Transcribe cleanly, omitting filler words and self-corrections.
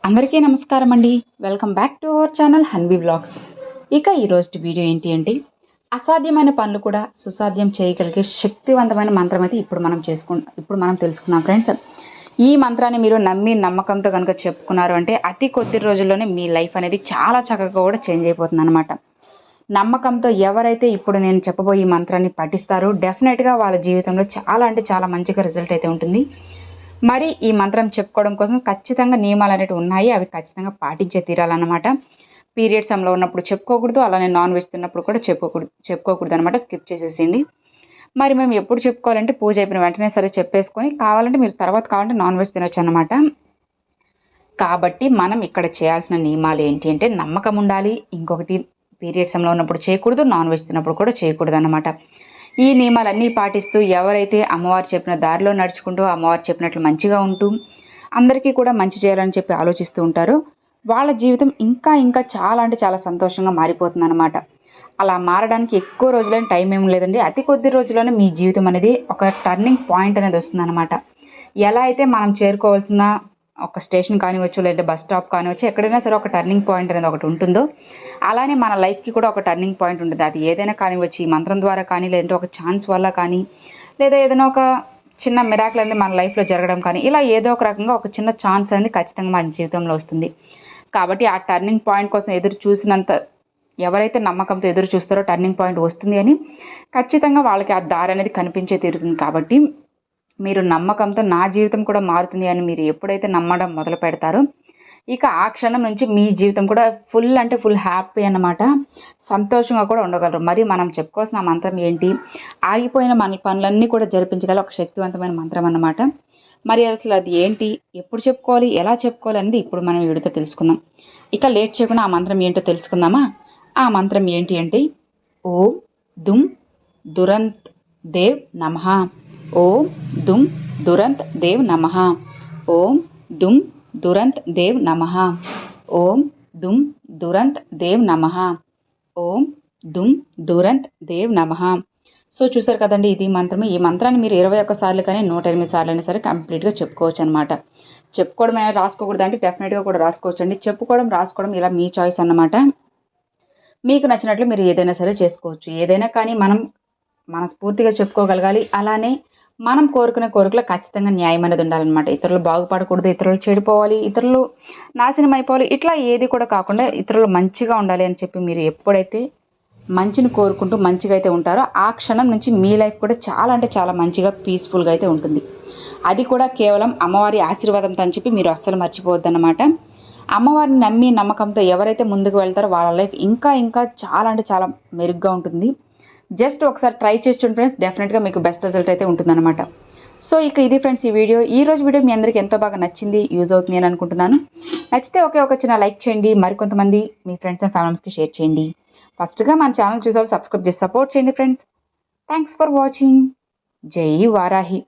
అందరికీ నమస్కారం అండి. Welcome back to our channel Hanvi vlogs. ఇక ఈరోజు వీడియో ఏంటి అంటే అసాధ్యమైన పనులు కూడా సుసాధ్యం చేయగలిగే శక్తివంతమైన మంత్రం అయితే ఇప్పుడు మనం తెలుసుకుందాం ఫ్రెండ్స్. ఈ మంత్రాన్ని మీరు నమ్మి నమ్మకంతో కనుక చెప్పుకున్నారు అంటే అతి కొద్ది రోజుల్లోనే మీ లైఫ్ అనేది చాలా చక్కగా కూడా చేంజ్ అయిపోతుంది అనమాట. నమ్మకంతో ఎవరైతే ఇప్పుడు నేను చెప్పబోయే ఈ మంత్రాన్ని పఠిస్తారో డెఫినెట్గా వాళ్ళ జీవితంలో చాలా అంటే చాలా మంచిగా రిజల్ట్ అయితే ఉంటుంది. మరి ఈ మంత్రం చెప్పుకోవడం కోసం ఖచ్చితంగా నియమాలు అనేవి ఉన్నాయి. అవి ఖచ్చితంగా పాటించే తీరాలన్నమాట. పీరియడ్ సమయంలో ఉన్నప్పుడు చెప్పుకోకూడదు, అలానే నాన్ వెజ్ తిన్నప్పుడు కూడా చెప్పుకోకూడదు అనమాట. స్కిప్ చేసేసిండి. మరి మేము ఎప్పుడు చెప్పుకోవాలంటే పూజ అయిపోయిన వెంటనే సరే చెప్పేసుకొని కావాలంటే మీరు కావాలంటే నాన్ వెజ్ తినొచ్చు అనమాట. కాబట్టి మనం ఇక్కడ చేయాల్సిన నియమాలు ఏంటి అంటే నమ్మకం ఉండాలి. ఇంకొకటి పీరియడ్ సమయంలో ఉన్నప్పుడు చేయకూడదు, నాన్ వెజ్ తిన్నప్పుడు కూడా చేయకూడదు అనమాట. ఈ నియమాలన్నీ పాటిస్తూ ఎవరైతే అమ్మవారు చెప్పిన దారిలో నడుచుకుంటూ అమ్మవారు చెప్పినట్లు మంచిగా ఉంటూ అందరికీ కూడా మంచి చేయాలని చెప్పి ఆలోచిస్తూ ఉంటారో వాళ్ళ జీవితం ఇంకా ఇంకా చాలా అంటే చాలా సంతోషంగా మారిపోతుంది అనమాట. అలా మారడానికి ఎక్కువ రోజులైన టైం ఏం లేదండి. అతి కొద్ది రోజుల్లోనే మీ జీవితం అనేది ఒక టర్నింగ్ పాయింట్ అనేది వస్తుందన్నమాట. ఎలా అయితే మనం చేరుకోవాల్సిన ఒక స్టేషన్ కానివచ్చు, లేదంటే బస్ స్టాప్ కానివచ్చు, ఎక్కడైనా సరే ఒక టర్నింగ్ పాయింట్ అనేది ఒకటి ఉంటుందో అలానే మన లైఫ్కి కూడా ఒక టర్నింగ్ పాయింట్ ఉంటుంది. అది ఏదైనా కానివచ్చు, ఈ మంత్రం ద్వారా కానీ, లేదంటే ఒక ఛాన్స్ వల్ల కానీ, లేదా ఏదైనా ఒక చిన్న మిరాకిల్ అనేది మన లైఫ్లో జరగడం కానీ, ఇలా ఏదో ఒక రకంగా ఒక చిన్న ఛాన్స్ అనేది ఖచ్చితంగా మన జీవితంలో వస్తుంది. కాబట్టి ఆ టర్నింగ్ పాయింట్ కోసం ఎదురు చూసినంత ఎవరైతే నమ్మకంతో ఎదురు చూస్తారో టర్నింగ్ పాయింట్ వస్తుంది అని ఖచ్చితంగా వాళ్ళకి ఆ దారి అనేది కనిపించే తీరుతుంది. కాబట్టి మీరు నమ్మకంతో నా జీవితం కూడా మారుతుంది అని మీరు ఎప్పుడైతే నమ్మడం మొదలు పెడతారో ఇక ఆ క్షణం నుంచి మీ జీవితం కూడా ఫుల్ అంటే ఫుల్ హ్యాపీ అన్నమాట. సంతోషంగా కూడా ఉండగలరు. మరి మనం చెప్పుకోవాల్సిన మంత్రం ఏంటి, ఆగిపోయిన మన పనులన్నీ కూడా జరిపించగల ఒక శక్తివంతమైన మంత్రం అన్నమాట. మరి అసలు అది ఏంటి, ఎప్పుడు చెప్పుకోవాలి, ఎలా చెప్పుకోవాలి అనేది ఇప్పుడు మనం వీడియోతో తెలుసుకుందాం. ఇక లేట్ చేయకుండా ఆ మంత్రం ఏంటో తెలుసుకుందామా. ఆ మంత్రం ఏంటి అంటే ఓం దుమ్ దురంత్ దేవ్ నమః. ఓం దుమ్ దురంత్ దేవ్ నమః. ఓం దుమ్ దురంత్ దేవ్ నమః. ఓం దుమ్ దురంత్ దేవ్ నమః. ఓం దుమ్ దురంత్ దేవ్ నమః. సో చూసారు కదండి, ఇది మంత్రమే. ఈ మంత్రాన్ని మీరు 21 సార్లు కానీ 108 సార్లు అయినా సరే కంప్లీట్గా చెప్పుకోవచ్చు అనమాట. చెప్పుకోవడం అయినా రాసుకోకూడదు అంటే డెఫినెట్గా కూడా రాసుకోవచ్చు అండి. చెప్పుకోవడం రాసుకోవడం ఇలా మీ చాయిస్ అన్నమాట. మీకు నచ్చినట్లు మీరు ఏదైనా సరే చేసుకోవచ్చు. ఏదైనా కానీ మనం మనస్ఫూర్తిగా చెప్పుకోగలగాలి. అలానే మనం కోరుకునే కోరికలో ఖచ్చితంగా న్యాయం అనేది ఉండాలన్నమాట. ఇతరులు బాగుపడకూడదు, ఇతరులు చెడిపోవాలి, ఇతరులు నాశనం అయిపోవాలి, ఇట్లా ఏది కూడా కాకుండా ఇతరులు మంచిగా ఉండాలి అని చెప్పి మీరు ఎప్పుడైతే మంచిని కోరుకుంటూ మంచిగా అయితే ఉంటారో ఆ క్షణం నుంచి మీ లైఫ్ కూడా చాలా అంటే చాలా మంచిగా పీస్ఫుల్గా అయితే ఉంటుంది. అది కూడా కేవలం అమ్మవారి ఆశీర్వాదంతో అని చెప్పి మీరు అస్సలు మర్చిపోవద్దన్నమాట. అమ్మవారిని నమ్మి నమ్మకంతో ఎవరైతే ముందుకు వెళ్తారో వాళ్ళ లైఫ్ ఇంకా ఇంకా చాలా అంటే చాలా మెరుగ్గా ఉంటుంది. జస్ట్ ఒకసారి ట్రై చేసి చూడండి ఫ్రెండ్స్, డెఫినెట్గా మీకు బెస్ట్ రిజల్ట్ అయితే ఉంటుందన్నమాట. సో ఇక ఇది ఫ్రెండ్స్ ఈ రోజు వీడియో మీ అందరికీ ఎంతో బాగా నచ్చింది, యూజ్ అవుతుంది అని అనుకుంటున్నాను. నచ్చితే ఒక చిన్న లైక్ చేయండి, మరికొంతమంది మీ ఫ్రెండ్స్ అండ్ ఫ్యామిలీస్కి షేర్ చేయండి. ఫస్ట్గా మన ఛానల్ చూసారు సబ్స్క్రైబ్ చేసి సపోర్ట్ చేయండి ఫ్రెండ్స్. Thanks for watching. జై వారాహి.